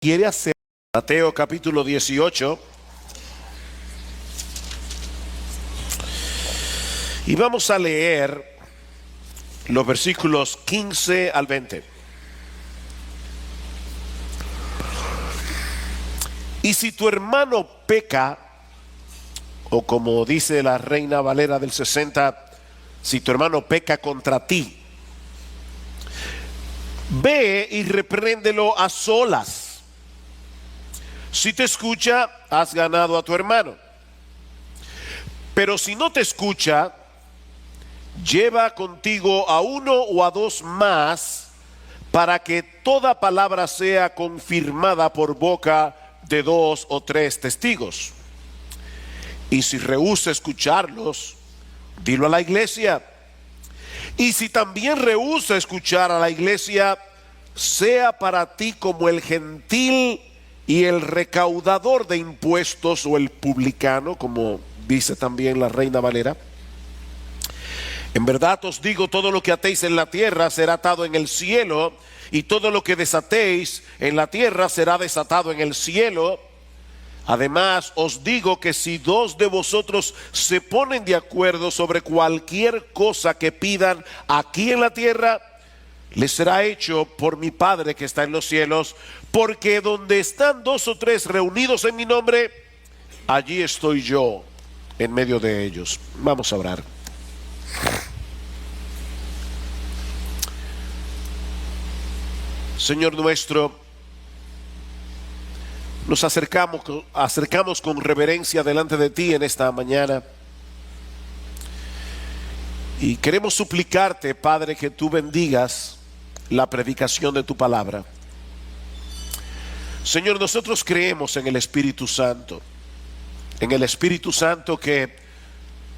quiere hacer. Mateo capítulo 18. Y vamos a leer los versículos 15 al 20. Y si tu hermano peca, o como dice la Reina Valera del 60, si tu hermano peca contra ti, ve y repréndelo a solas. Si te escucha, has ganado a tu hermano. Pero si no te escucha, lleva contigo a uno o a dos más, para que toda palabra sea confirmada por boca de dos o tres testigos. Y si rehúsa escucharlos, dilo a la iglesia. Y si también rehúsa escuchar a la iglesia, sea para ti como el gentil y el recaudador de impuestos, o el publicano, como dice también la Reina Valera. En verdad os digo, todo lo que atéis en la tierra será atado en el cielo, y todo lo que desatéis en la tierra será desatado en el cielo. Además os digo que si dos de vosotros se ponen de acuerdo sobre cualquier cosa que pidan aquí en la tierra, les será hecho por mi Padre que está en los cielos. Porque donde están dos o tres reunidos en mi nombre, allí estoy yo en medio de ellos. Vamos a orar. Señor nuestro, nos acercamos con reverencia delante de ti en esta mañana. Y queremos suplicarte, Padre, que tú bendigas la predicación de tu palabra. Señor, nosotros creemos en el Espíritu Santo, en el Espíritu Santo que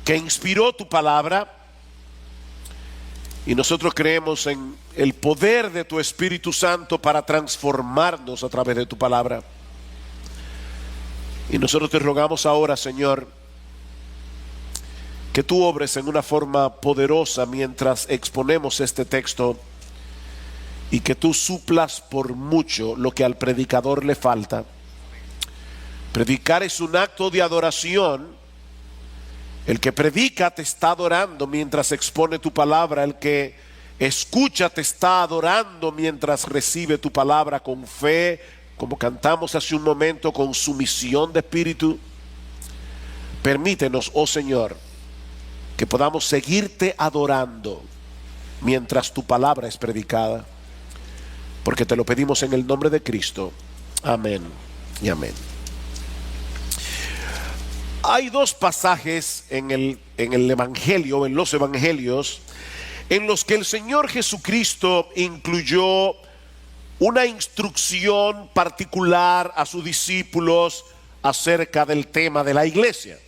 inspiró tu palabra, y nosotros creemos en el poder de tu Espíritu Santo para transformarnos a través de tu palabra. Y nosotros te rogamos ahora, Señor, que tú obres en una forma poderosa mientras exponemos este texto, y que tú suplas por mucho lo que al predicador le falta. Predicar es un acto de adoración. El que predica te está adorando mientras expone tu palabra. El que escucha te está adorando mientras recibe tu palabra con fe, como cantamos hace un momento, con sumisión de espíritu. Permítenos, oh Señor, que podamos seguirte adorando mientras tu palabra es predicada, porque te lo pedimos en el nombre de Cristo. Amén y amén. Hay dos pasajes en el Evangelio, en los Evangelios, en los que el Señor Jesucristo incluyó una instrucción particular a sus discípulos acerca del tema de la iglesia.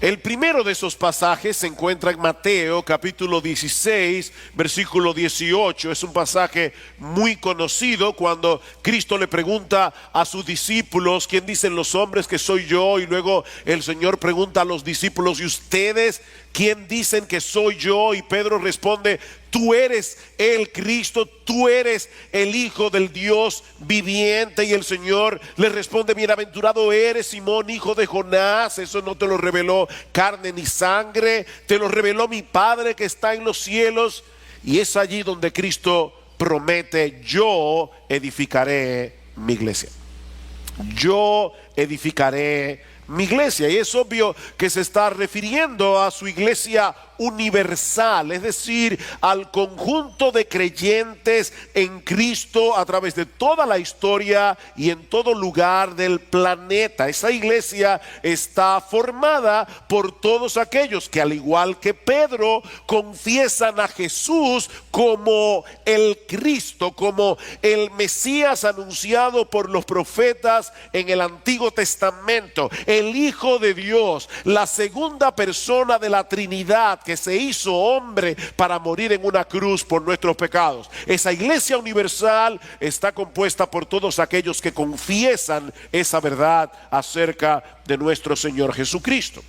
El primero de esos pasajes se encuentra en Mateo capítulo 16, versículo 18. Es un pasaje muy conocido cuando Cristo le pregunta a sus discípulos: ¿quién dicen los hombres que soy yo? Y luego el Señor pregunta a los discípulos: ¿y ustedes quién dicen que soy yo? Y Pedro responde: tú eres el Cristo, tú eres el Hijo del Dios viviente. Y el Señor le responde: bienaventurado eres, Simón, hijo de Jonás, eso no te lo reveló carne ni sangre, te lo reveló mi Padre que está en los cielos. Y es allí donde Cristo promete: yo edificaré mi iglesia. Yo edificaré mi iglesia. Y es obvio que se está refiriendo a su iglesia universal, es decir, al conjunto de creyentes en Cristo a través de toda la historia y en todo lugar del planeta. Esa iglesia está formada por todos aquellos que, al igual que Pedro, confiesan a Jesús como el Cristo, como el Mesías anunciado por los profetas en el Antiguo Testamento, el Hijo de Dios, la segunda persona de la Trinidad que se hizo hombre para morir en una cruz por nuestros pecados. Esa iglesia universal está compuesta por todos aquellos que confiesan esa verdad acerca de nuestro Señor Jesucristo.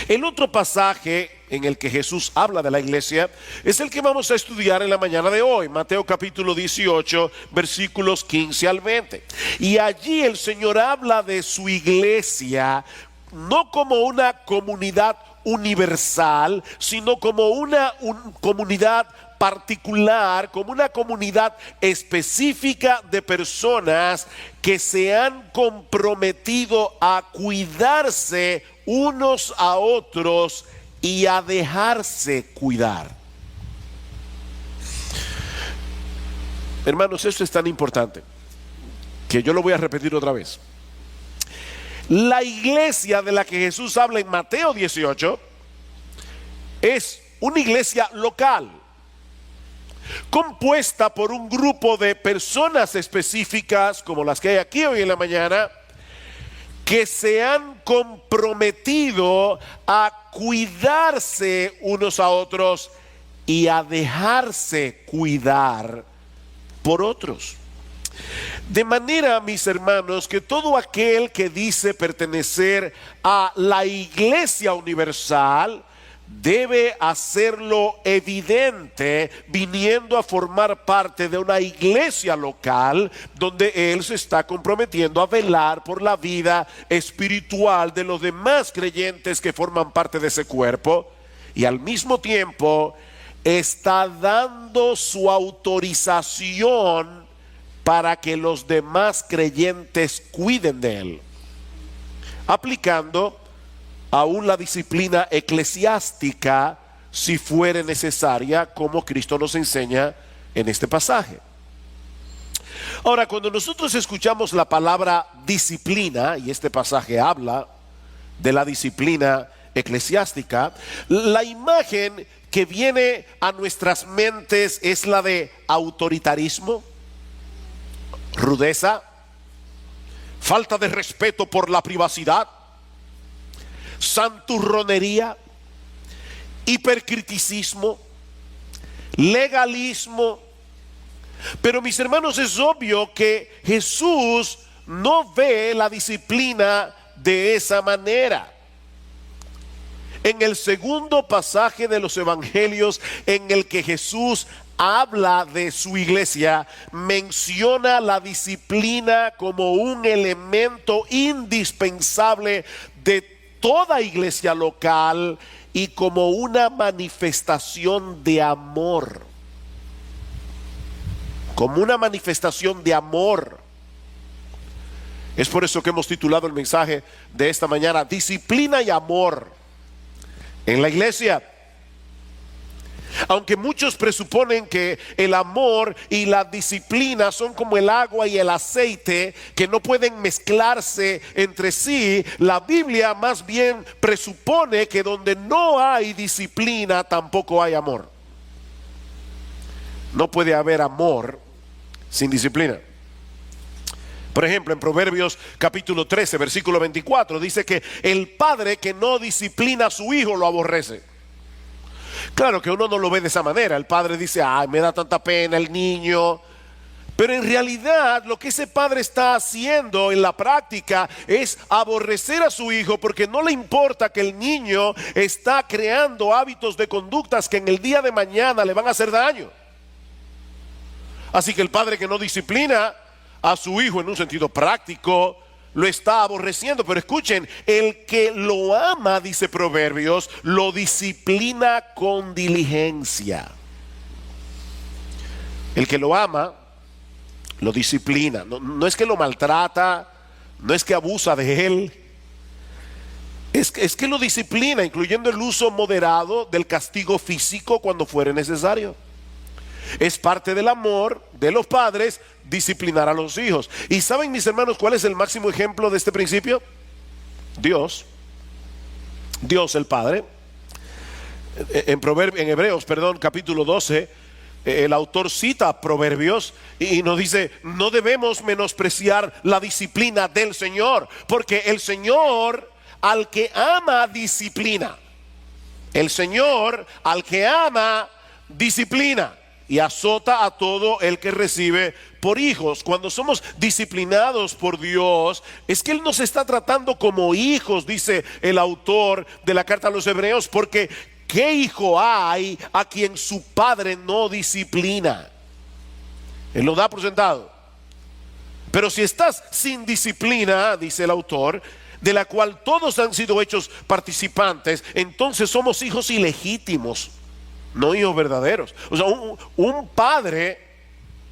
El otro pasaje en el que Jesús habla de la iglesia es el que vamos a estudiar en la mañana de hoy, Mateo capítulo 18, versículos 15 al 20. Y allí el Señor habla de su iglesia no como una comunidad universal, sino como una comunidad particular, como una comunidad específica de personas que se han comprometido a cuidarse unos a otros y a dejarse cuidar. Hermanos, esto es tan importante que yo lo voy a repetir otra vez. La iglesia de la que Jesús habla en Mateo 18 es una iglesia local, compuesta por un grupo de personas específicas, como las que hay aquí hoy en la mañana, que se han comprometido a cuidarse unos a otros y a dejarse cuidar por otros. De manera, mis hermanos, que todo aquel que dice pertenecer a la Iglesia Universal debe hacerlo evidente viniendo a formar parte de una iglesia local donde él se está comprometiendo a velar por la vida espiritual de los demás creyentes que forman parte de ese cuerpo, y al mismo tiempo está dando su autorización para que los demás creyentes cuiden de él, aplicando aún la disciplina eclesiástica si fuere necesaria, como Cristo nos enseña en este pasaje. Ahora, cuando nosotros escuchamos la palabra disciplina, y este pasaje habla de la disciplina eclesiástica, la imagen que viene a nuestras mentes es la de autoritarismo, rudeza, falta de respeto por la privacidad, santurronería, hipercriticismo, legalismo. Pero mis hermanos, es obvio que Jesús no ve la disciplina de esa manera. En el segundo pasaje de los evangelios en el que Jesús habla de su iglesia, menciona la disciplina como un elemento indispensable de toda iglesia local y como una manifestación de amor. Como una manifestación de amor. Es por eso que hemos titulado el mensaje de esta mañana: disciplina y amor en la iglesia. Aunque muchos presuponen que el amor y la disciplina son como el agua y el aceite, que no pueden mezclarse entre sí, la Biblia más bien presupone que donde no hay disciplina tampoco hay amor. No puede haber amor sin disciplina. Por ejemplo, en Proverbios capítulo 13, versículo 24, dice que el padre que no disciplina a su hijo lo aborrece. Claro que uno no lo ve de esa manera. El padre dice: ay, me da tanta pena el niño. Pero en realidad lo que ese padre está haciendo en la práctica es aborrecer a su hijo, porque no le importa que el niño está creando hábitos de conductas que en el día de mañana le van a hacer daño. Así que el padre que no disciplina a su hijo en un sentido práctico lo está aborreciendo. Pero escuchen, el que lo ama, dice Proverbios, lo disciplina con diligencia. El que lo ama lo disciplina. No es que lo maltrata, no es que abusa de él, es que lo disciplina, incluyendo el uso moderado del castigo físico cuando fuere necesario. Es parte del amor de los padres disciplinar a los hijos. ¿Y saben, mis hermanos, cuál es el máximo ejemplo de este principio? Dios el Padre. En Hebreos, capítulo 12, el autor cita Proverbios y nos dice: no debemos menospreciar la disciplina del Señor, porque el Señor al que ama disciplina. El Señor al que ama disciplina y azota a todo el que recibe por hijos. Cuando somos disciplinados por Dios, es que Él nos está tratando como hijos, dice el autor de la carta a los Hebreos, porque ¿qué hijo hay a quien su padre no disciplina? Él lo da por sentado. Pero si estás sin disciplina, dice el autor, de la cual todos han sido hechos participantes, entonces somos hijos ilegítimos, no hijos verdaderos. O sea, un padre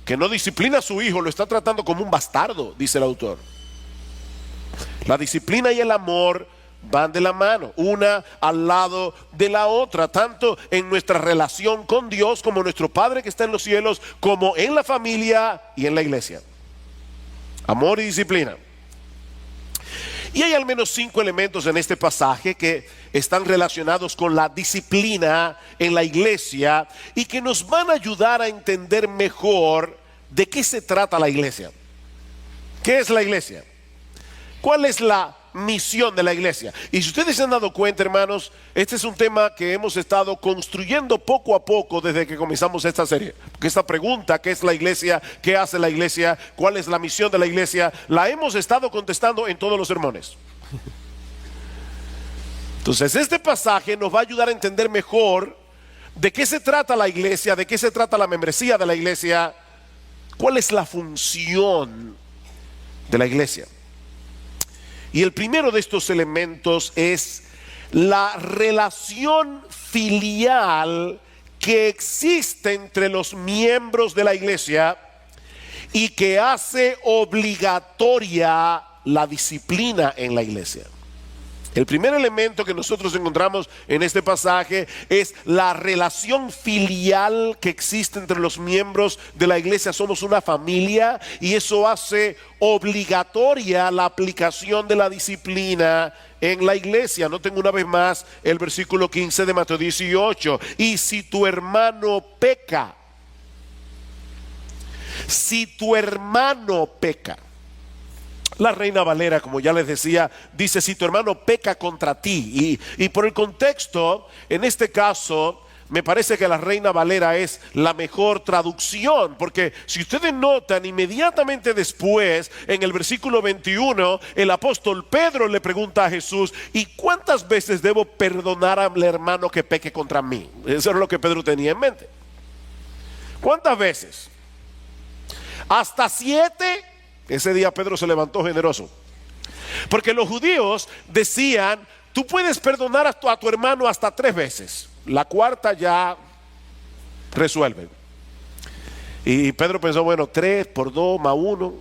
que no disciplina a su hijo lo está tratando como un bastardo, dice el autor. La disciplina y el amor van de la mano, una al lado de la otra, tanto en nuestra relación con Dios como nuestro Padre que está en los cielos, como en la familia y en la iglesia. Amor y disciplina. Y hay al menos 5 elementos en este pasaje que están relacionados con la disciplina en la iglesia y que nos van a ayudar a entender mejor de qué se trata la iglesia. ¿Qué es la iglesia? ¿Cuál es la misión de la iglesia? Y si ustedes se han dado cuenta, hermanos, este es un tema que hemos estado construyendo poco a poco desde que comenzamos esta serie. Porque esta pregunta, ¿qué es la iglesia? ¿Qué hace la iglesia? ¿Cuál es la misión de la iglesia? La hemos estado contestando en todos los sermones. Entonces este pasaje nos va a ayudar a entender mejor de qué se trata la iglesia, de qué se trata la membresía de la iglesia, cuál es la función de la iglesia. Y el primero de estos elementos es la relación filial que existe entre los miembros de la iglesia y que hace obligatoria la disciplina en la iglesia. El primer elemento que nosotros encontramos en este pasaje es la relación filial que existe entre los miembros de la iglesia. Somos una familia y eso hace obligatoria la aplicación de la disciplina en la iglesia. Noten una vez más el versículo 15 de Mateo 18. Y si tu hermano peca, la Reina Valera, como ya les decía, dice si tu hermano peca contra ti. Y por el contexto, en este caso, me parece que la Reina Valera es la mejor traducción. Porque si ustedes notan, inmediatamente después, en el versículo 21, el apóstol Pedro le pregunta a Jesús, ¿y cuántas veces debo perdonar al hermano que peque contra mí? Eso es lo que Pedro tenía en mente. ¿Cuántas veces? ¿Hasta 7? Ese día Pedro se levantó generoso. Porque los judíos decían, tú puedes perdonar a tu hermano hasta 3 veces. La cuarta ya resuelve. Y Pedro pensó, bueno, 3 por 2 más 1.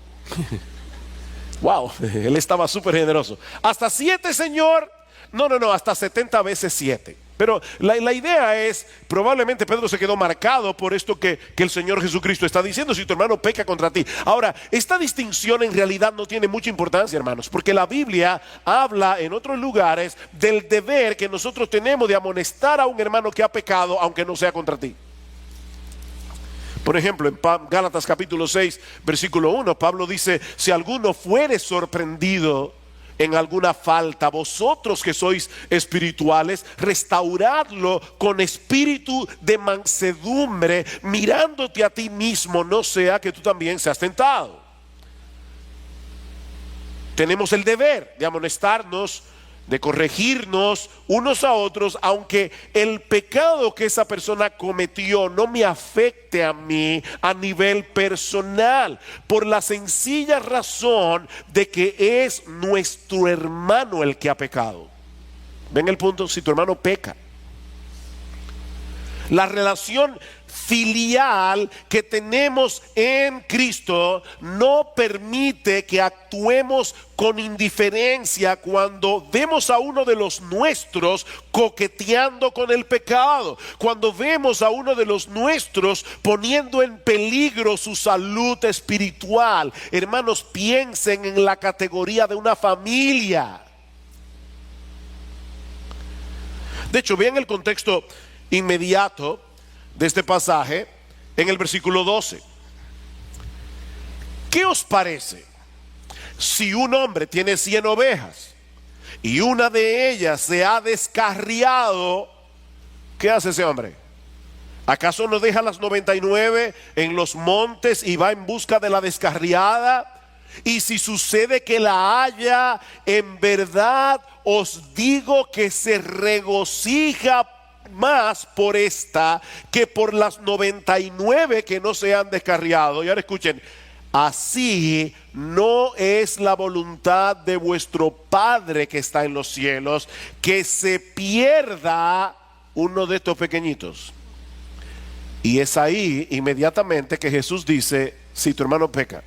Wow, él estaba súper generoso. ¿Hasta 7, Señor? No, hasta 70 veces 7. Pero la idea es, probablemente Pedro se quedó marcado por esto que el Señor Jesucristo está diciendo, si tu hermano peca contra ti. Ahora, esta distinción en realidad no tiene mucha importancia, hermanos, porque la Biblia habla en otros lugares del deber que nosotros tenemos de amonestar a un hermano que ha pecado, aunque no sea contra ti. Por ejemplo, en Gálatas capítulo 6, versículo 1, Pablo dice, si alguno fuere sorprendido en alguna falta, vosotros que sois espirituales, restauradlo con espíritu de mansedumbre, mirándote a ti mismo, no sea que tú también seas tentado. Tenemos el deber de amonestarnos, de corregirnos unos a otros, aunque el pecado que esa persona cometió no me afecte a mí a nivel personal, por la sencilla razón de que es nuestro hermano el que ha pecado. ¿Ven el punto? Si tu hermano peca, la relación filial que tenemos en Cristo no permite que actuemos con indiferencia cuando vemos a uno de los nuestros coqueteando con el pecado, cuando vemos a uno de los nuestros poniendo en peligro su salud espiritual. Hermanos, piensen en la categoría de una familia. De hecho, vean el contexto inmediato de este pasaje en el versículo 12. ¿Qué os parece si un hombre tiene 100 ovejas y una de ellas se ha descarriado? ¿Qué hace ese hombre? ¿Acaso no deja las 99 en los montes y va en busca de la descarriada? Y si sucede que la haya, en verdad os digo que se regocija más por esta que por las 99 que no se han descarriado. Y ahora escuchen, así no es la voluntad de vuestro Padre que está en los cielos, que se pierda uno de estos pequeñitos. Y es ahí inmediatamente que Jesús dice, si tu hermano peca.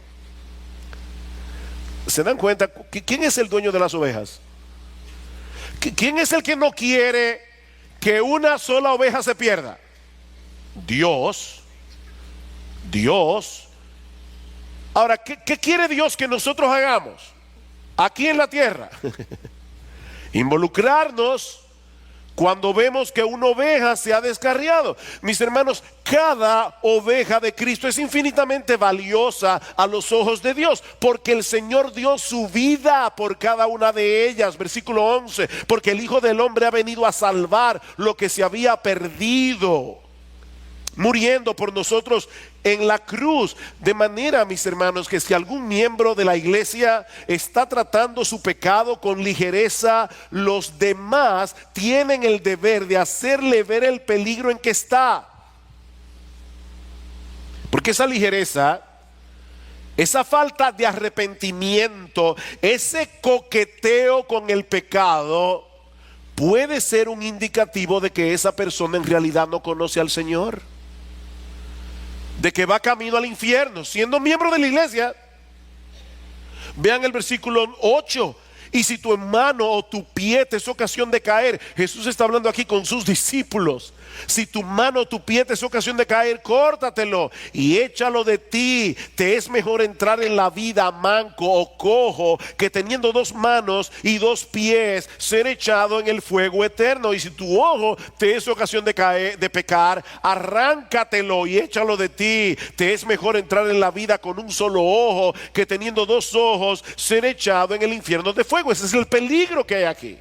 ¿Se dan cuenta? ¿Quién es el dueño de las ovejas? ¿Quién es el que no quiere que una sola oveja se pierda? Dios. Dios. Ahora, ¿qué quiere Dios que nosotros hagamos aquí en la tierra? Involucrarnos cuando vemos que una oveja se ha descarriado. Mis hermanos, cada oveja de Cristo es infinitamente valiosa a los ojos de Dios, porque el Señor dio su vida por cada una de ellas. Versículo 11, porque el Hijo del Hombre ha venido a salvar lo que se había perdido, muriendo por nosotros en la cruz. De manera, mis hermanos, que si algún miembro de la iglesia está tratando su pecado con ligereza, los demás tienen el deber de hacerle ver el peligro en que está. Porque esa ligereza, esa falta de arrepentimiento, ese coqueteo con el pecado, puede ser un indicativo de que esa persona en realidad no conoce al Señor, de que va camino al infierno, siendo miembro de la iglesia. Vean el versículo 8. Y si tu hermano o tu pie te es ocasión de caer, Jesús está hablando aquí con sus discípulos. Si tu mano o tu pie te es ocasión de caer, córtatelo y échalo de ti. Te es mejor entrar en la vida manco o cojo, que teniendo 2 manos y 2 pies ser echado en el fuego eterno. Y si tu ojo te es ocasión de caer, de pecar, arráncatelo y échalo de ti. Te es mejor entrar en la vida con un solo ojo, que teniendo 2 ojos ser echado en el infierno de fuego. Ese es el peligro que hay aquí.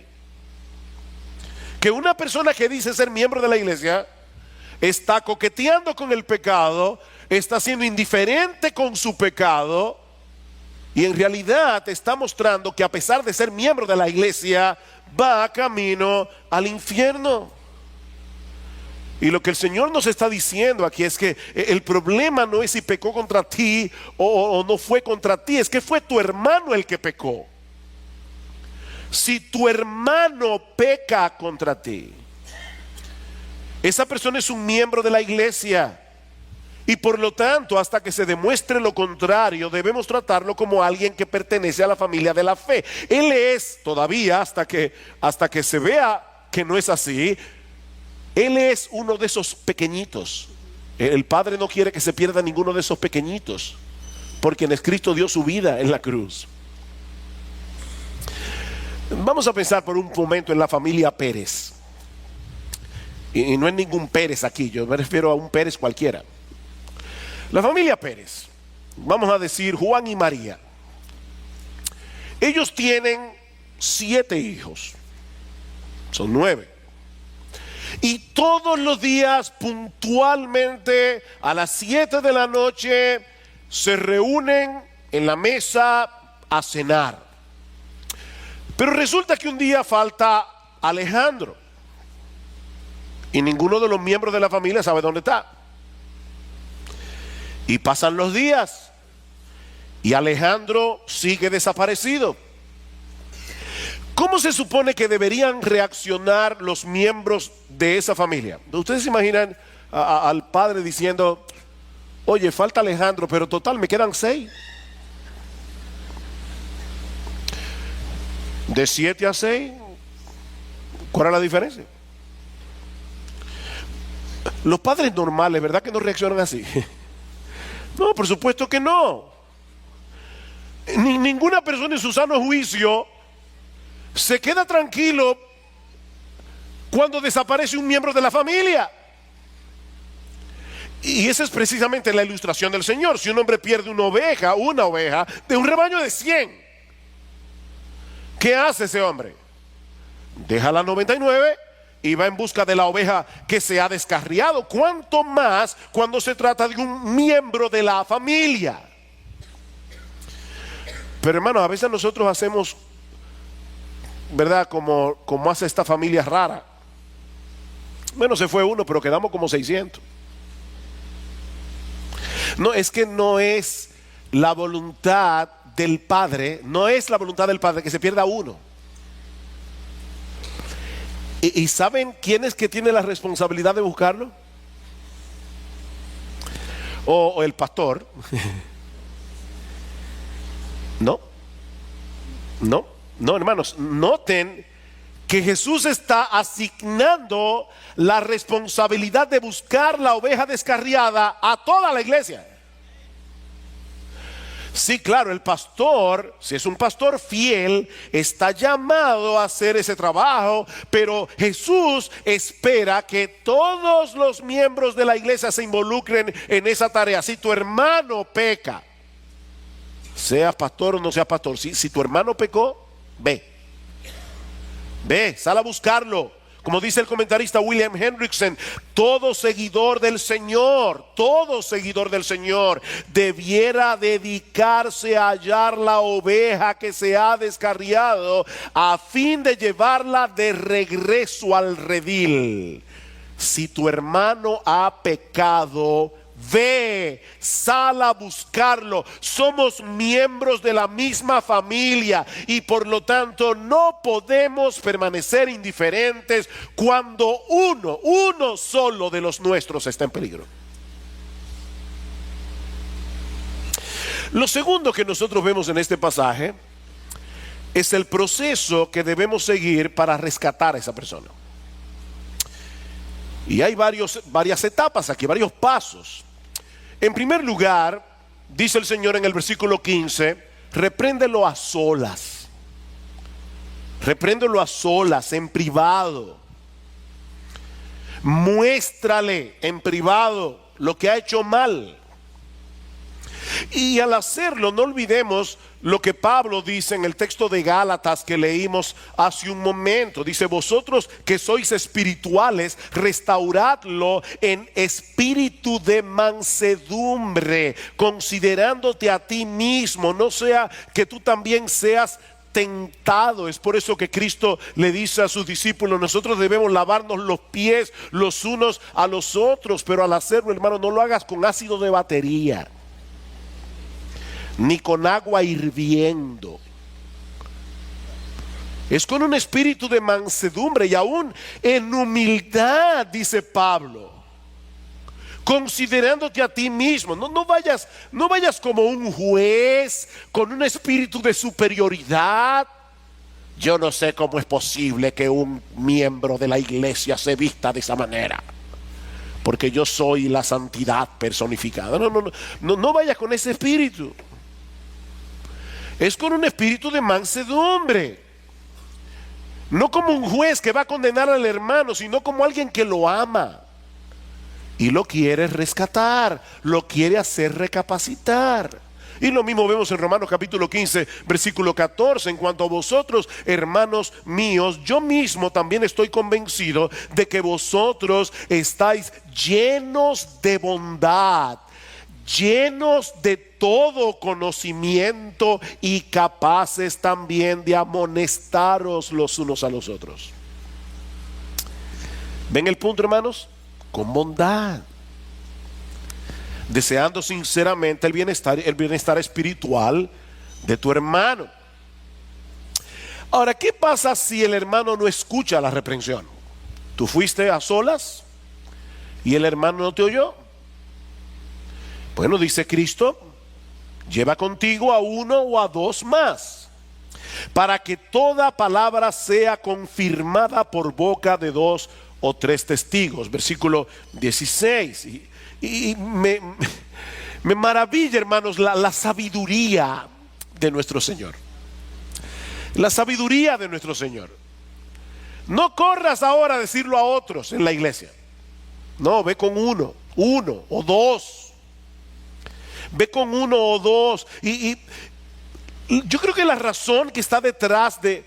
Que una persona que dice ser miembro de la iglesia está coqueteando con el pecado, está siendo indiferente con su pecado, y en realidad está mostrando que a pesar de ser miembro de la iglesia, va camino al infierno. Y lo que el Señor nos está diciendo aquí es que el problema no es si pecó contra ti o no fue contra ti, es que fue tu hermano el que pecó. Si tu hermano peca contra ti, esa persona es un miembro de la iglesia, y por lo tanto, hasta que se demuestre lo contrario, debemos tratarlo como alguien que pertenece a la familia de la fe. Él es todavía, hasta que se vea que no es así, él es uno de esos pequeñitos. El Padre no quiere que se pierda ninguno de esos pequeñitos, porque en Cristo dio su vida en la cruz. Vamos a pensar por un momento en la familia Pérez. Y no es ningún Pérez aquí, yo me refiero a un Pérez cualquiera. La familia Pérez, vamos a decir Juan y María. Ellos tienen 7 hijos, son 9. Y todos los días puntualmente a las 7 de la noche se reúnen en la mesa a cenar. Pero resulta que un día falta Alejandro, y ninguno de los miembros de la familia sabe dónde está. Y pasan los días y Alejandro sigue desaparecido. ¿Cómo se supone que deberían reaccionar los miembros de esa familia? Ustedes se imaginan al padre diciendo: oye, falta Alejandro, pero total me quedan 6. De 7 a 6, ¿cuál es la diferencia? Los padres normales, ¿verdad que no reaccionan así? No, por supuesto que no. Ninguna persona en su sano juicio se queda tranquilo cuando desaparece un miembro de la familia. Y esa es precisamente la ilustración del Señor. Si un hombre pierde una oveja de un rebaño de 100, ¿qué hace ese hombre? Deja las 99 y va en busca de la oveja que se ha descarriado. ¿Cuánto más cuando se trata de un miembro de la familia? Pero hermanos, a veces nosotros hacemos, ¿verdad? Como hace esta familia rara. Bueno, se fue uno, pero quedamos como 600. No, es que no es la voluntad del Padre, no es la voluntad del Padre que se pierda uno. ¿Y saben quién es que tiene la responsabilidad de buscarlo? O el pastor. No, hermanos, noten que Jesús está asignando la responsabilidad de buscar la oveja descarriada a toda la iglesia. Sí, claro, el pastor, si es un pastor fiel, está llamado a hacer ese trabajo, pero Jesús espera que todos los miembros de la iglesia se involucren en esa tarea. Si tu hermano peca, seas pastor o no seas pastor, si tu hermano pecó, ve, sal a buscarlo. Como dice el comentarista William Hendrickson, todo seguidor del Señor debiera dedicarse a hallar la oveja que se ha descarriado a fin de llevarla de regreso al redil. Si tu hermano ha pecado, ve, sal a buscarlo. Somos miembros de la misma familia y por lo tanto no podemos permanecer indiferentes cuando uno solo de los nuestros está en peligro. Lo segundo que nosotros vemos en este pasaje es el proceso que debemos seguir para rescatar a esa persona. Y hay varias etapas aquí, varios pasos. En primer lugar, dice el Señor en el versículo 15, repréndelo a solas. Repréndelo a solas, en privado. Muéstrale en privado lo que ha hecho mal. Y al hacerlo, no olvidemos lo que Pablo dice en el texto de Gálatas que leímos hace un momento. Dice: vosotros que sois espirituales, restauradlo en espíritu de mansedumbre, considerándote a ti mismo, no sea que tú también seas tentado. Es por eso que Cristo le dice a sus discípulos: nosotros debemos lavarnos los pies los unos a los otros, pero al hacerlo, hermano, no lo hagas con ácido de batería, ni con agua hirviendo. Es con un espíritu de mansedumbre y aún en humildad, dice Pablo, considerándote a ti mismo. No vayas como un juez con un espíritu de superioridad. Yo no sé cómo es posible que un miembro de la iglesia se vista de esa manera, porque yo soy la santidad personificada. No vayas con ese espíritu. Es con un espíritu de mansedumbre, no como un juez que va a condenar al hermano, sino como alguien que lo ama y lo quiere rescatar, lo quiere hacer recapacitar. Y lo mismo vemos en Romanos capítulo 15, versículo 14. En cuanto a vosotros, hermanos míos, yo mismo también estoy convencido de que vosotros estáis llenos de bondad, llenos de todo conocimiento y capaces también de amonestaros los unos a los otros. ¿Ven el punto, hermanos? Con bondad, deseando sinceramente el bienestar espiritual de tu hermano. Ahora, ¿qué pasa si el hermano no escucha la reprensión? Tú fuiste a solas y el hermano no te oyó. Bueno, dice Cristo: lleva contigo a uno o a dos más, para que toda palabra sea confirmada por boca de dos o tres testigos. Versículo 16. Y me maravilla, hermanos, la sabiduría de nuestro Señor. La sabiduría de nuestro Señor. No corras ahora a decirlo a otros en la iglesia. No, ve con uno o dos. Ve con uno o dos. Y yo creo que la razón que está detrás de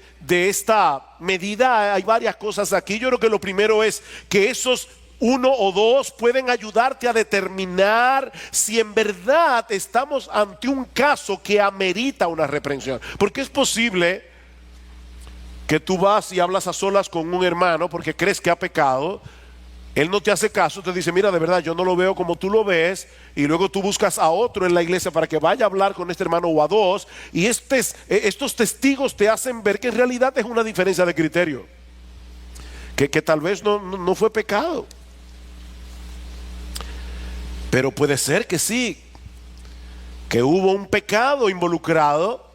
esta medida, hay varias cosas aquí. Yo creo que lo primero es que esos uno o dos pueden ayudarte a determinar si en verdad estamos ante un caso que amerita una reprensión. Porque es posible que tú vas y hablas a solas con un hermano porque crees que ha pecado, Él no te hace caso, te dice, mira, de verdad, yo no lo veo como tú lo ves, y luego tú buscas a otro en la iglesia para que vaya a hablar con este hermano o a dos, y estos testigos te hacen ver que en realidad es una diferencia de criterio, que tal vez no fue pecado, pero puede ser que sí, que hubo un pecado involucrado.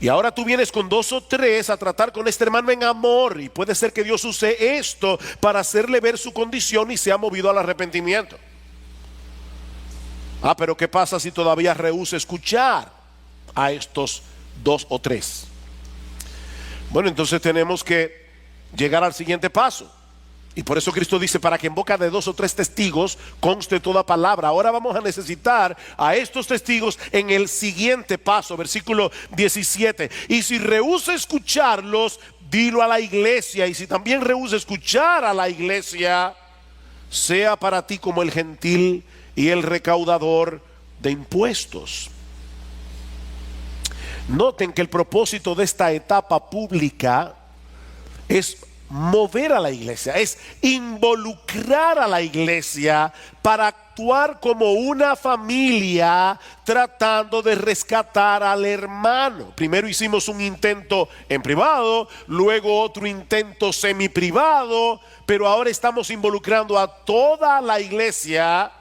Y ahora tú vienes con dos o tres a tratar con este hermano en amor, y puede ser que Dios use esto para hacerle ver su condición y sea movido al arrepentimiento. Pero ¿qué pasa si todavía rehúsa escuchar a estos dos o tres? Bueno, entonces tenemos que llegar al siguiente paso. Y por eso Cristo dice, para que en boca de dos o tres testigos conste toda palabra. Ahora vamos a necesitar a estos testigos en el siguiente paso, versículo 17. Y si rehúsa escucharlos, dilo a la iglesia. Y si también rehúsa escuchar a la iglesia, sea para ti como el gentil y el recaudador de impuestos. Noten que el propósito de esta etapa pública es mover a la iglesia, es involucrar a la iglesia para actuar como una familia tratando de rescatar al hermano. Primero hicimos un intento en privado, luego otro intento semiprivado, pero ahora estamos involucrando a toda la iglesia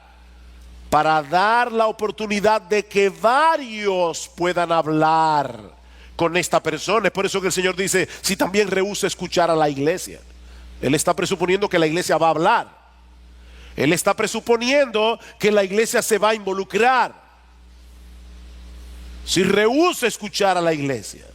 para dar la oportunidad de que varios puedan hablar con esta persona. Es por eso que el Señor dice, si también rehúsa escuchar a la iglesia. Él está presuponiendo que la iglesia va a hablar. Él está presuponiendo que la iglesia se va a involucrar. Si rehúsa escuchar a la iglesia.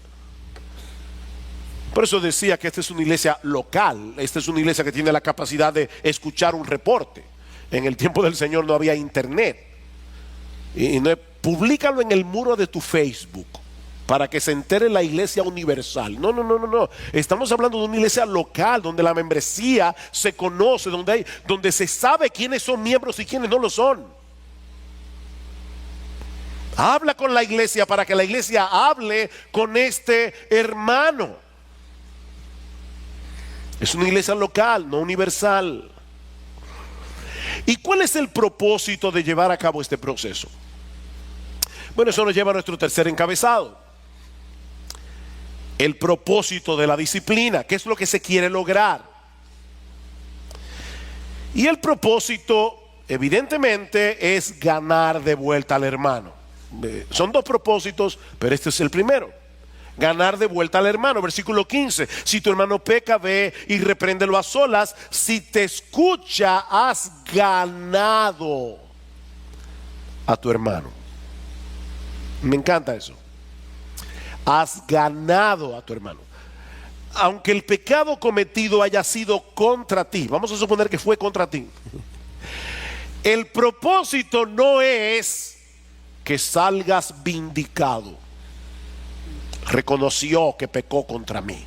Por eso decía que esta es una iglesia local. Esta es una iglesia que tiene la capacidad de escuchar un reporte. En el tiempo del Señor no había internet. Y no, públicalo en el muro de tu Facebook para que se entere la iglesia universal. No. Estamos hablando de una iglesia local donde la membresía se conoce, donde se sabe quiénes son miembros y quiénes no lo son. Habla con la iglesia para que la iglesia hable con este hermano. Es una iglesia local, no universal. ¿Y cuál es el propósito de llevar a cabo este proceso? Bueno, eso nos lleva a nuestro tercer encabezado. El propósito de la disciplina. ¿Qué es lo que se quiere lograr? Y el propósito, evidentemente, es ganar de vuelta al hermano. Son dos propósitos, pero este es el primero. Ganar de vuelta al hermano. Versículo 15. Si tu hermano peca, ve y repréndelo a solas. Si te escucha, has ganado a tu hermano. Me encanta eso. Has ganado a tu hermano. Aunque el pecado cometido haya sido contra ti, vamos a suponer que fue contra ti, el propósito no es que salgas vindicado. Reconoció que pecó contra mí.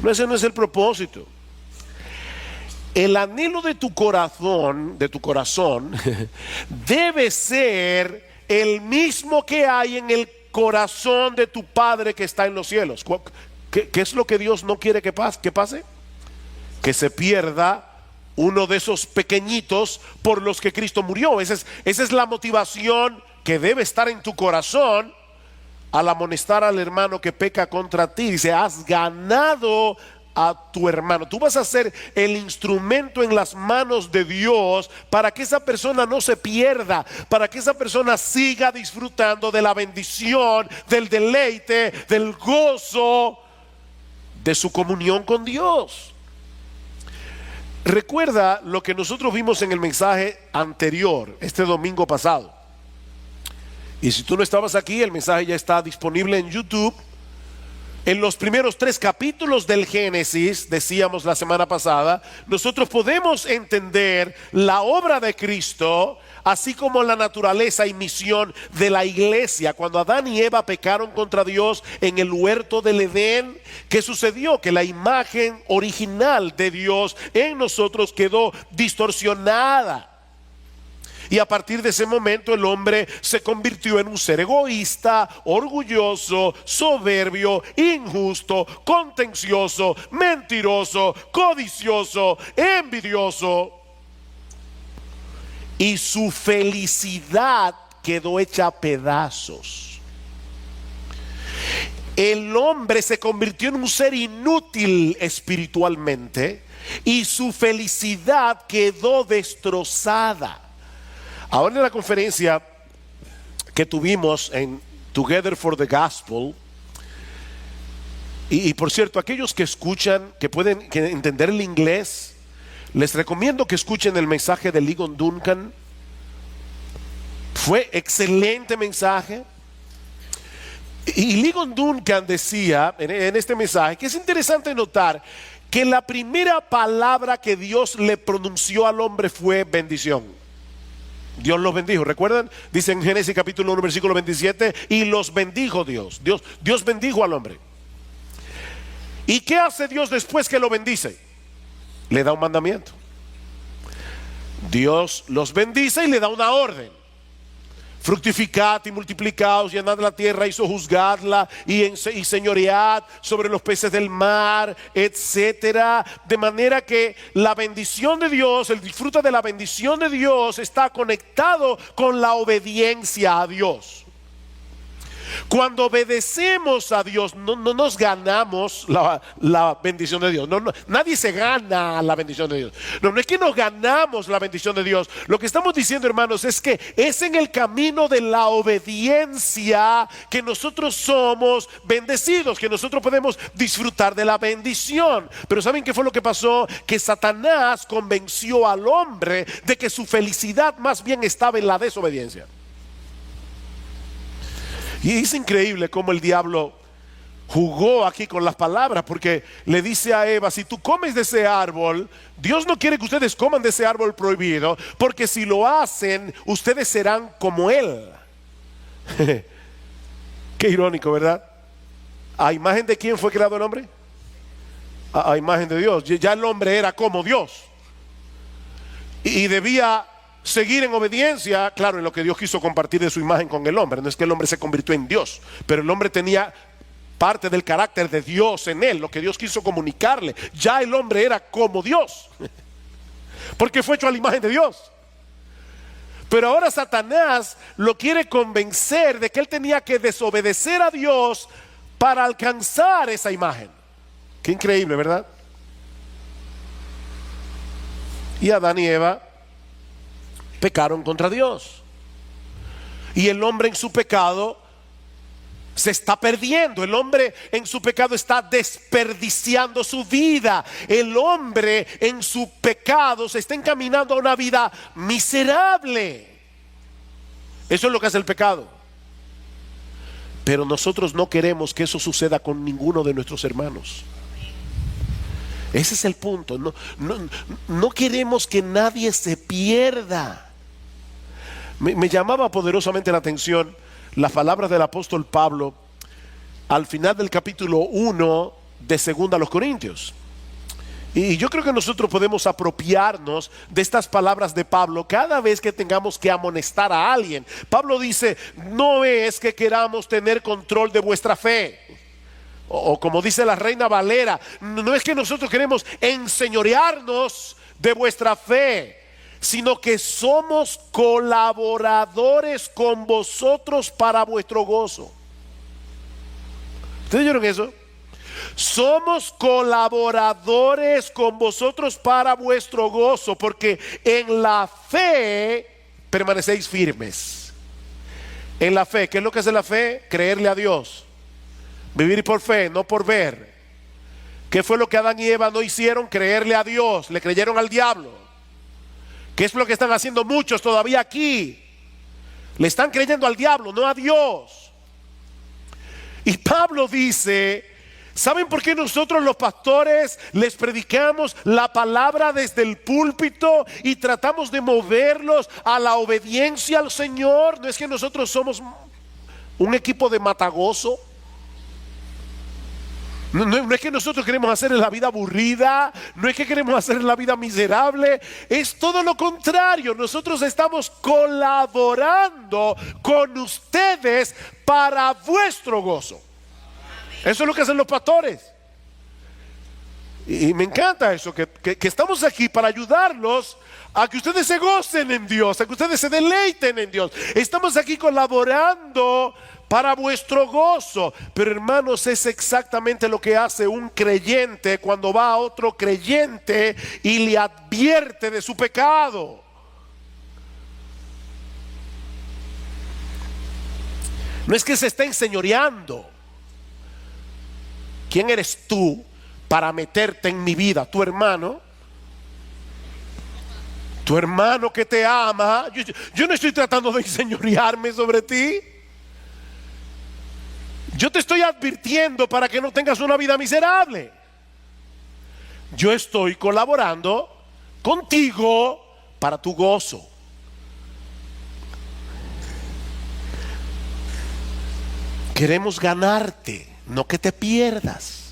No, ese no es el propósito. El anhelo de tu corazón debe ser el mismo que hay en el corazón de tu Padre que está en los cielos. ¿Qué es lo que Dios no quiere que pase? Que se pierda uno de esos pequeñitos por los que Cristo murió. Esa es la motivación que debe estar en tu corazón al amonestar al hermano que peca contra ti. Dice, has ganado a tu hermano. Tú vas a ser el instrumento en las manos de Dios para que esa persona no se pierda, para que esa persona siga disfrutando de la bendición, del deleite, del gozo de su comunión con Dios. Recuerda lo que nosotros vimos en el mensaje anterior, este domingo pasado. Y si tú no estabas aquí, el mensaje ya está disponible en YouTube. En los primeros 3 capítulos del Génesis, decíamos la semana pasada, nosotros podemos entender la obra de Cristo, así como la naturaleza y misión de la iglesia. Cuando Adán y Eva pecaron contra Dios en el huerto del Edén, ¿qué sucedió? Que la imagen original de Dios en nosotros quedó distorsionada. Y a partir de ese momento el hombre se convirtió en un ser egoísta, orgulloso, soberbio, injusto, contencioso, mentiroso, codicioso, envidioso. Y su felicidad quedó hecha a pedazos. El hombre se convirtió en un ser inútil espiritualmente y su felicidad quedó destrozada. Ahora en la conferencia que tuvimos en Together for the Gospel, y por cierto, aquellos que escuchan, que pueden entender el inglés, les recomiendo que escuchen el mensaje de Ligon Duncan. Fue excelente mensaje. Y Ligon Duncan decía en este mensaje que es interesante notar que la primera palabra que Dios le pronunció al hombre fue bendición. Dios los bendijo, ¿recuerdan? Dice en Génesis capítulo 1 versículo 27, y los bendijo Dios. Dios bendijo al hombre. ¿Y qué hace Dios después que lo bendice? Le da un mandamiento. Dios los bendice y le da una orden: fructificad y multiplicaos, llenad la tierra y sojuzgadla y señoread sobre los peces del mar, etcétera. De manera que la bendición de Dios, el disfrute de la bendición de Dios está conectado con la obediencia a Dios. Cuando obedecemos a Dios, no nos ganamos la bendición de Dios. Nadie se gana la bendición de Dios. No es que nos ganamos la bendición de Dios. Lo que estamos diciendo, hermanos, es que es en el camino de la obediencia que nosotros somos bendecidos, que nosotros podemos disfrutar de la bendición. Pero ¿saben qué fue lo que pasó? Que Satanás convenció al hombre de que su felicidad más bien estaba en la desobediencia. Y es increíble cómo el diablo jugó aquí con las palabras, porque le dice a Eva: si tú comes de ese árbol, Dios no quiere que ustedes coman de ese árbol prohibido, porque si lo hacen, ustedes serán como Él. Qué irónico, ¿verdad? ¿A imagen de quién fue creado el hombre? A imagen de Dios. Ya el hombre era como Dios y debía seguir en obediencia, claro, en lo que Dios quiso compartir de su imagen con el hombre. No es que el hombre se convirtió en Dios, pero el hombre tenía parte del carácter de Dios en él, lo que Dios quiso comunicarle. Ya el hombre era como Dios, porque fue hecho a la imagen de Dios. Pero ahora Satanás lo quiere convencer de que él tenía que desobedecer a Dios para alcanzar esa imagen. Qué increíble, ¿verdad? Y Adán y Eva pecaron contra Dios, y el hombre en su pecado se está perdiendo. El hombre en su pecado está desperdiciando su vida. El hombre en su pecado se está encaminando a una vida miserable. Eso es lo que hace el pecado. Pero nosotros no queremos que eso suceda con ninguno de nuestros hermanos. Ese es el punto. No queremos que nadie se pierda. Me llamaba poderosamente la atención las palabras del apóstol Pablo al final del capítulo 1 de 2 a los Corintios. Y yo creo que nosotros podemos apropiarnos de estas palabras de Pablo cada vez que tengamos que amonestar a alguien. Pablo dice: no es que queramos tener control de vuestra fe, o como dice la Reina Valera, no es que nosotros queremos enseñorearnos de vuestra fe, sino que somos colaboradores con vosotros para vuestro gozo. ¿Ustedes oyeron eso? Somos colaboradores con vosotros para vuestro gozo, porque en la fe permanecéis firmes. En la fe, ¿qué es lo que hace la fe? Creerle a Dios. Vivir por fe, no por ver. ¿Qué fue lo que Adán y Eva no hicieron? Creerle a Dios, le creyeron al diablo. ¿Qué es lo que están haciendo muchos todavía aquí? Le están creyendo al diablo, no a Dios. Y Pablo dice: ¿saben por qué nosotros los pastores les predicamos la palabra desde el púlpito y tratamos de moverlos a la obediencia al Señor? No es que nosotros somos un equipo de matagozo. No es que nosotros queremos hacer la vida aburrida, no es que queremos hacer la vida miserable, es todo lo contrario. Nosotros estamos colaborando con ustedes para vuestro gozo. Eso es lo que hacen los pastores. Y me encanta eso, que estamos aquí para ayudarlos a que ustedes se gocen en Dios, a que ustedes se deleiten en Dios. Estamos aquí colaborando para vuestro gozo. Pero hermanos, es exactamente lo que hace un creyente cuando va a otro creyente y le advierte de su pecado. No es que se esté enseñoreando. ¿Quién eres tú para meterte en mi vida? Tu hermano que te ama. Yo no estoy tratando de enseñorearme sobre ti. Yo te estoy advirtiendo para que no tengas una vida miserable. Yo estoy colaborando contigo para tu gozo. Queremos ganarte, no que te pierdas.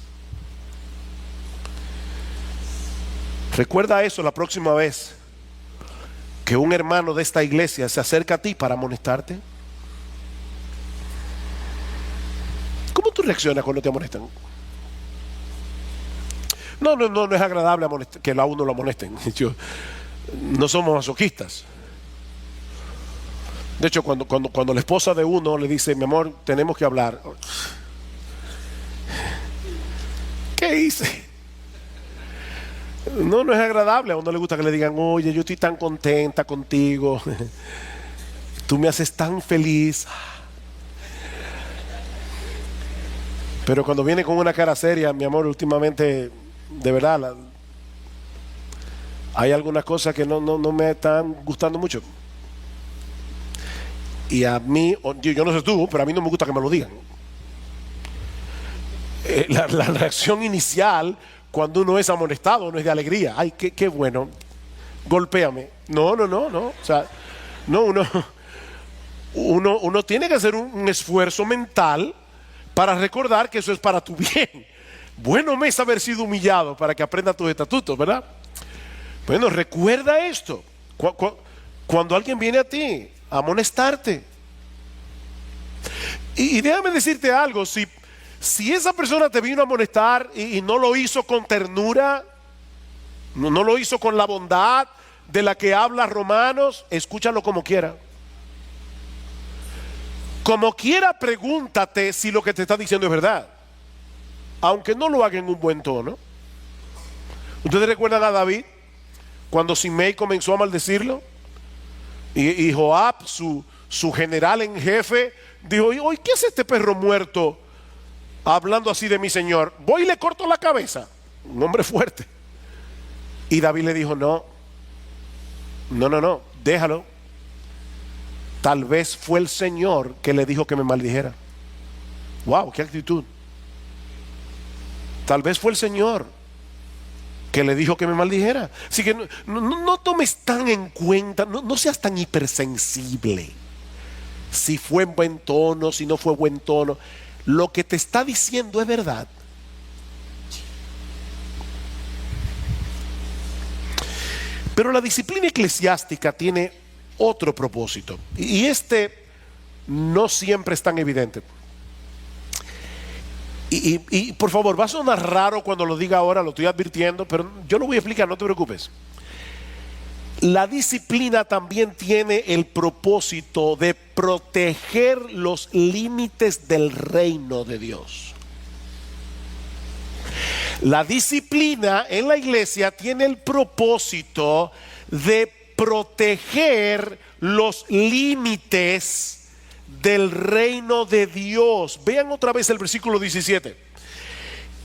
Recuerda eso la próxima vez que un hermano de esta iglesia se acerca a ti para amonestarte. ¿Cómo tú reaccionas cuando te amonestan? No es agradable que a uno lo amonesten. No somos masoquistas. De hecho, cuando la esposa de uno le dice, mi amor, tenemos que hablar. ¿Qué hice? No es agradable. A uno le gusta que le digan, oye, yo estoy tan contenta contigo. Tú me haces tan feliz. Pero cuando viene con una cara seria, mi amor, últimamente, de verdad, hay algunas cosas que no me están gustando mucho. Y a mí, yo no sé tú, pero a mí no me gusta que me lo digan. La reacción inicial cuando uno es amonestado no es de alegría. Ay, qué bueno, golpéame. No. O sea, uno tiene que hacer un esfuerzo mental para recordar que eso es para tu bien. Bueno me es haber sido humillado para que aprenda tus estatutos, ¿verdad? Bueno, recuerda esto. Cuando alguien viene a ti a amonestarte. Y déjame decirte algo. Si esa persona te vino a amonestar y no lo hizo con ternura, no lo hizo con la bondad de la que habla Romanos, escúchalo como quiera. Como quiera, pregúntate si lo que te está diciendo es verdad, aunque no lo haga en un buen tono. ¿Ustedes recuerdan a David cuando Simei comenzó a maldecirlo? Y Joab, su general en jefe, dijo, oye, ¿qué hace este perro muerto hablando así de mi señor? Voy y le corto la cabeza. Un hombre fuerte. Y David le dijo, no, déjalo. Tal vez fue el Señor que le dijo que me maldijera. Wow, qué actitud. Tal vez fue el Señor que le dijo que me maldijera. Así que no tomes tan en cuenta, no seas tan hipersensible. Si fue en buen tono, si no fue buen tono. Lo que te está diciendo es verdad. Pero la disciplina eclesiástica tiene otro propósito, y este no siempre es tan evidente. Y por favor, va a sonar raro cuando lo diga ahora, lo estoy advirtiendo, pero yo lo voy a explicar, no te preocupes. La disciplina también tiene el propósito de proteger los límites del reino de Dios. La disciplina en la iglesia tiene el propósito de proteger los límites del reino de Dios. Vean otra vez el versículo 17.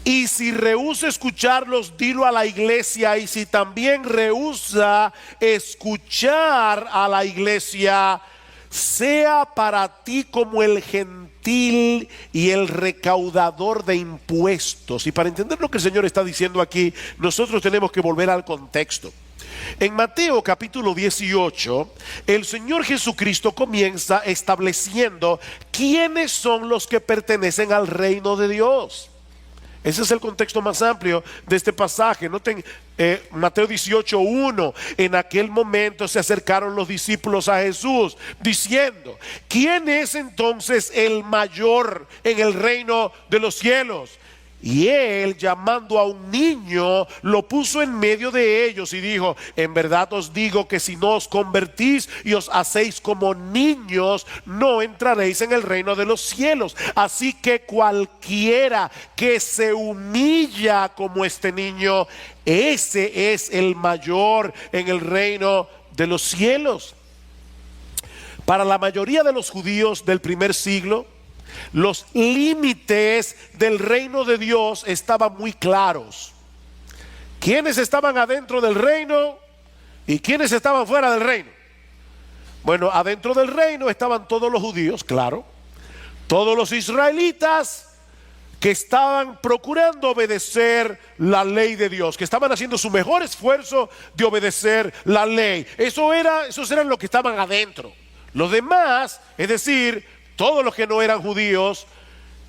Y si rehúsa escucharlos, dilo a la iglesia. Y si también rehúsa escuchar a la iglesia, sea para ti como el gentil y el recaudador de impuestos. Y para entender lo que el Señor está diciendo aquí, nosotros tenemos que volver al contexto. En Mateo capítulo 18, el Señor Jesucristo comienza estableciendo quiénes son los que pertenecen al reino de Dios. Ese es el contexto más amplio de este pasaje. Noten Mateo 18:1. En aquel momento se acercaron los discípulos a Jesús diciendo: ¿quién es entonces el mayor en el reino de los cielos? Y él, llamando a un niño, lo puso en medio de ellos y dijo: en verdad os digo que si no os convertís y os hacéis como niños, no entraréis en el reino de los cielos. Así que cualquiera que se humilla como este niño, ese es el mayor en el reino de los cielos. Para la mayoría de los judíos del primer siglo, los límites del reino de Dios estaban muy claros. ¿Quiénes estaban adentro del reino y quiénes estaban fuera del reino? Bueno, adentro del reino estaban todos los judíos, claro, todos los israelitas que estaban procurando obedecer la ley de Dios, que estaban haciendo su mejor esfuerzo de obedecer la ley. Esos eran los que estaban adentro. Los demás, es decir, todos los que no eran judíos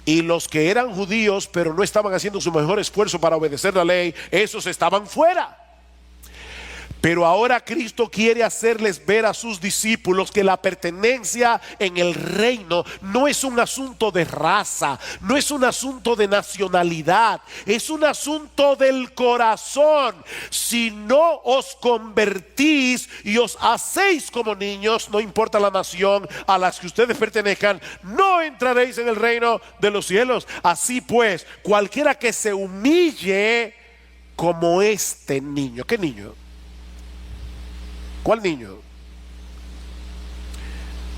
y los que eran judíos pero no estaban haciendo su mejor esfuerzo para obedecer la ley, esos estaban fuera. Pero ahora Cristo quiere hacerles ver a sus discípulos que la pertenencia en el reino no es un asunto de raza, no es un asunto de nacionalidad, es un asunto del corazón. Si no os convertís y os hacéis como niños, no importa la nación a la que ustedes pertenezcan, no entraréis en el reino de los cielos. Así pues, cualquiera que se humille como este niño. ¿Qué niño? ¿Cuál niño?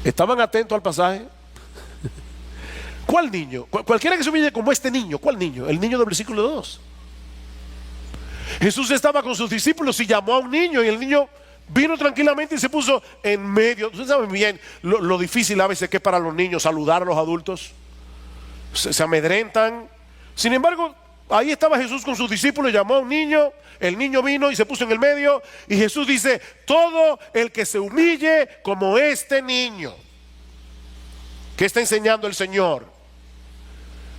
¿Estaban atentos al pasaje? ¿Cuál niño? Cualquiera que se humille como este niño. ¿Cuál niño? El niño del versículo 2. Jesús estaba con sus discípulos y llamó a un niño, y el niño vino tranquilamente y se puso en medio. Ustedes saben bien lo difícil a veces que es para los niños saludar a los adultos. Se amedrentan. Sin embargo, ahí estaba Jesús con sus discípulos, llamó a un niño, el niño vino y se puso en el medio, y Jesús dice: todo el que se humille como este niño. ¿Qué está enseñando el Señor?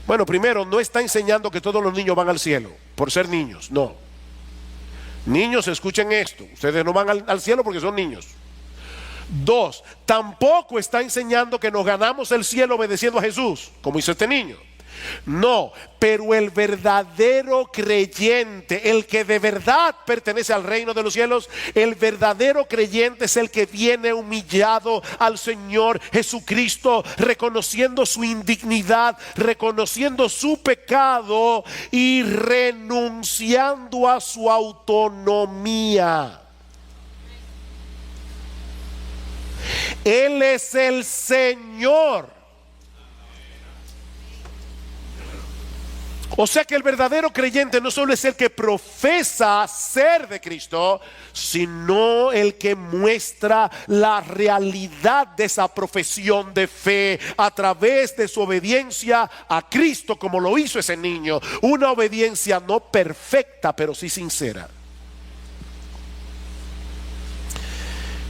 Bueno, primero, no está enseñando que todos los niños van al cielo por ser niños, no. Niños, escuchen esto, ustedes no van al cielo porque son niños. Dos, tampoco está enseñando que nos ganamos el cielo obedeciendo a Jesús, como hizo este niño. No, pero el verdadero creyente, el que de verdad pertenece al reino de los cielos, el verdadero creyente es el que viene humillado al Señor Jesucristo, reconociendo su indignidad, reconociendo su pecado y renunciando a su autonomía. Él es el Señor. O sea que el verdadero creyente no solo es el que profesa ser de Cristo, sino el que muestra la realidad de esa profesión de fe a través de su obediencia a Cristo, como lo hizo ese niño. Una obediencia no perfecta, pero sí sincera.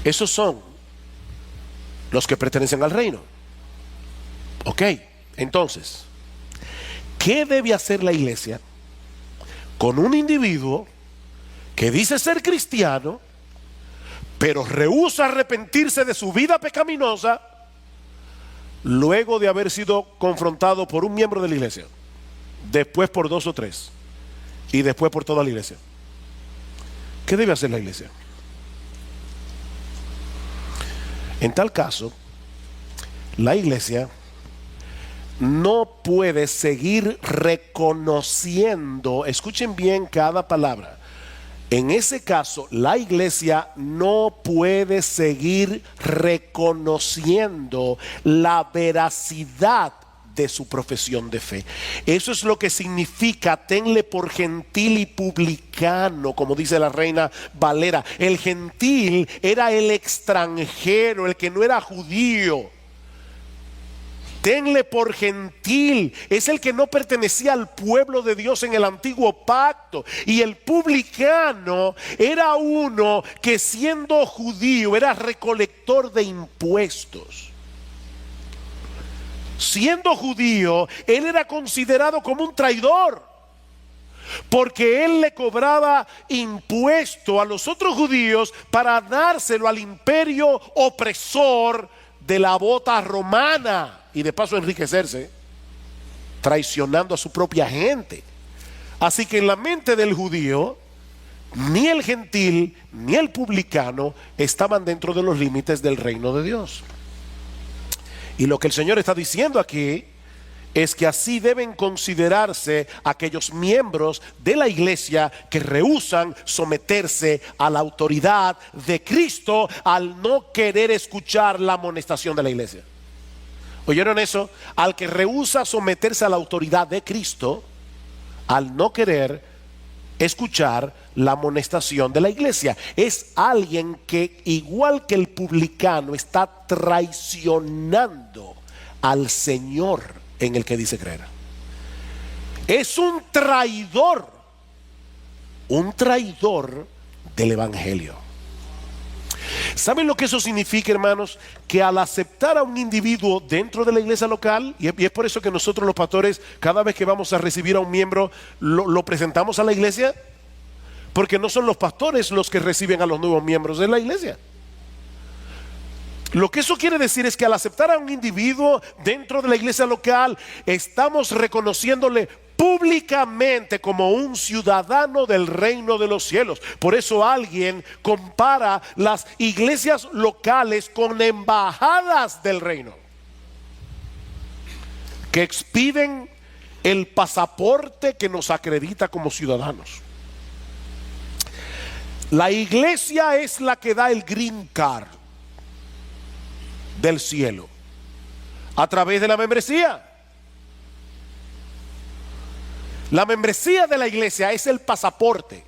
Esos son los que pertenecen al reino. Ok, entonces, ¿qué debe hacer la iglesia con un individuo que dice ser cristiano, pero rehúsa arrepentirse de su vida pecaminosa luego de haber sido confrontado por un miembro de la iglesia, después por 2 o 3 y después por toda la iglesia? ¿Qué debe hacer la iglesia? En tal caso, la iglesia no puede seguir reconociendo, escuchen bien cada palabra. En ese caso, la iglesia no puede seguir reconociendo la veracidad de su profesión de fe. Eso es lo que significa: tenle por gentil y publicano, como dice la Reina Valera. El gentil era el extranjero, el que no era judío. Tenle por gentil es el que no pertenecía al pueblo de Dios en el antiguo pacto. Y el publicano era uno que, siendo judío, era recolector de impuestos. Siendo judío, él era considerado como un traidor. porque él le cobraba impuesto a los otros judíos para dárselo al imperio opresor de la bota romana y de paso enriquecerse, traicionando a su propia gente. Así que en la mente del judío, ni el gentil ni el publicano estaban dentro de los límites del reino de Dios. Y lo que el Señor está diciendo aquí es que así deben considerarse aquellos miembros de la iglesia que rehúsan someterse a la autoridad de Cristo al no querer escuchar la amonestación de la iglesia. ¿Oyeron eso? Al que rehúsa someterse a la autoridad de Cristo al no querer escuchar la amonestación de la iglesia. Es alguien que, igual que el publicano, está traicionando al Señor en el que dice creer. Es un traidor del evangelio. ¿Saben lo que eso significa, hermanos? Que al aceptar a un individuo dentro de la iglesia local, y es por eso que nosotros los pastores, cada vez que vamos a recibir a un miembro, lo presentamos a la iglesia, porque no son los pastores los que reciben a los nuevos miembros de la iglesia. Lo que eso quiere decir es que al aceptar a un individuo dentro de la iglesia local, estamos reconociéndole públicamente como un ciudadano del reino de los cielos. Por eso alguien compara las iglesias locales con embajadas del reino, que expiden el pasaporte que nos acredita como ciudadanos. La iglesia es la que da el green card del cielo a través de la membresía. La membresía de la iglesia es el pasaporte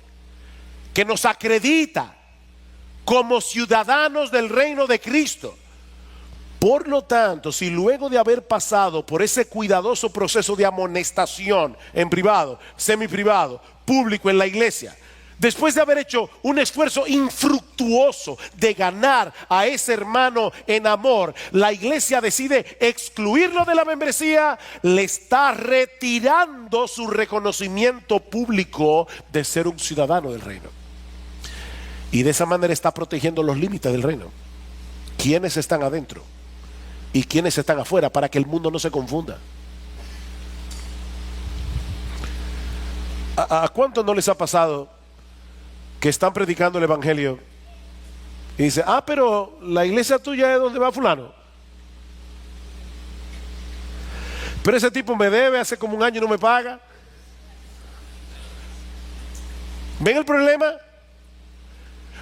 que nos acredita como ciudadanos del reino de Cristo. Por lo tanto, si luego de haber pasado por ese cuidadoso proceso de amonestación en privado, semiprivado, público en la iglesia, después de haber hecho un esfuerzo infructuoso de ganar a ese hermano en amor, la iglesia decide excluirlo de la membresía, le está retirando su reconocimiento público de ser un ciudadano del reino. Y de esa manera está protegiendo los límites del reino. ¿Quiénes están adentro y quiénes están afuera? Para que el mundo no se confunda. ¿A cuánto no les ha pasado que están predicando el evangelio y dice, pero la iglesia tuya es donde va fulano, pero ese tipo me debe, hace como un año no me paga? ¿Ven el problema?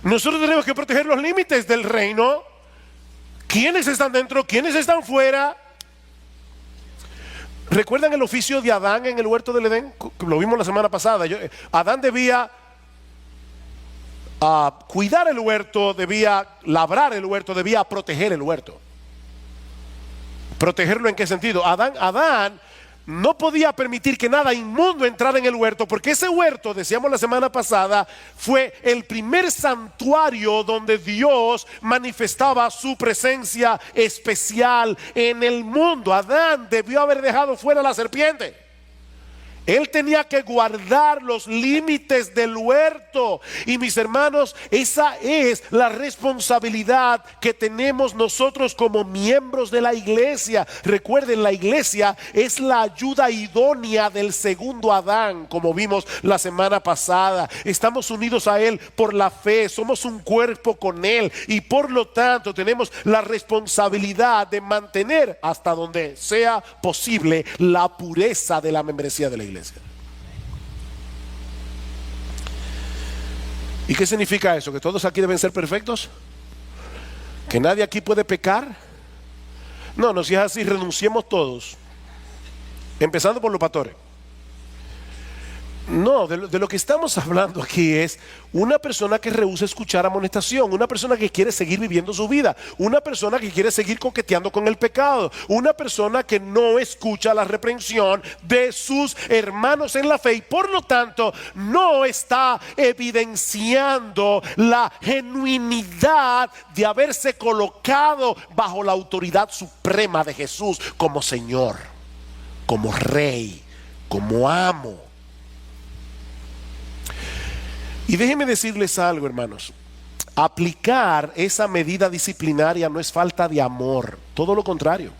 Nosotros tenemos que proteger los límites del reino. ¿Quiénes están dentro? ¿Quiénes están fuera? ¿Recuerdan el oficio de Adán en el huerto del Edén? Lo vimos la semana pasada. Adán debía cuidar el huerto, debía labrar el huerto, debía proteger el huerto. ¿Protegerlo en qué sentido? Adán no podía permitir que nada inmundo entrara en el huerto, porque ese huerto, decíamos la semana pasada, fue el primer santuario donde Dios manifestaba su presencia especial en el mundo. Adán debió haber dejado fuera a la serpiente. Él tenía que guardar los límites del huerto. Y mis hermanos, esa es la responsabilidad que tenemos nosotros como miembros de la iglesia. Recuerden, la iglesia es la ayuda idónea del segundo Adán, como vimos la semana pasada. Estamos unidos a él por la fe, somos un cuerpo con él, y por lo tanto tenemos la responsabilidad de mantener hasta donde sea posible la pureza de la membresía de la iglesia. ¿Y qué significa eso? ¿Que todos aquí deben ser perfectos? ¿Que nadie aquí puede pecar? No, si es así, renunciemos todos, empezando por los pastores. No, de lo que estamos hablando aquí es una persona que rehúsa escuchar amonestación, una persona que quiere seguir viviendo su vida, una persona que quiere seguir coqueteando con el pecado, una persona que no escucha la reprensión de sus hermanos en la fe y por lo tanto no está evidenciando la genuinidad de haberse colocado bajo la autoridad suprema de Jesús como Señor, como Rey, como amo. Y déjenme decirles algo, hermanos. Aplicar esa medida disciplinaria no es falta de amor, todo lo contrario.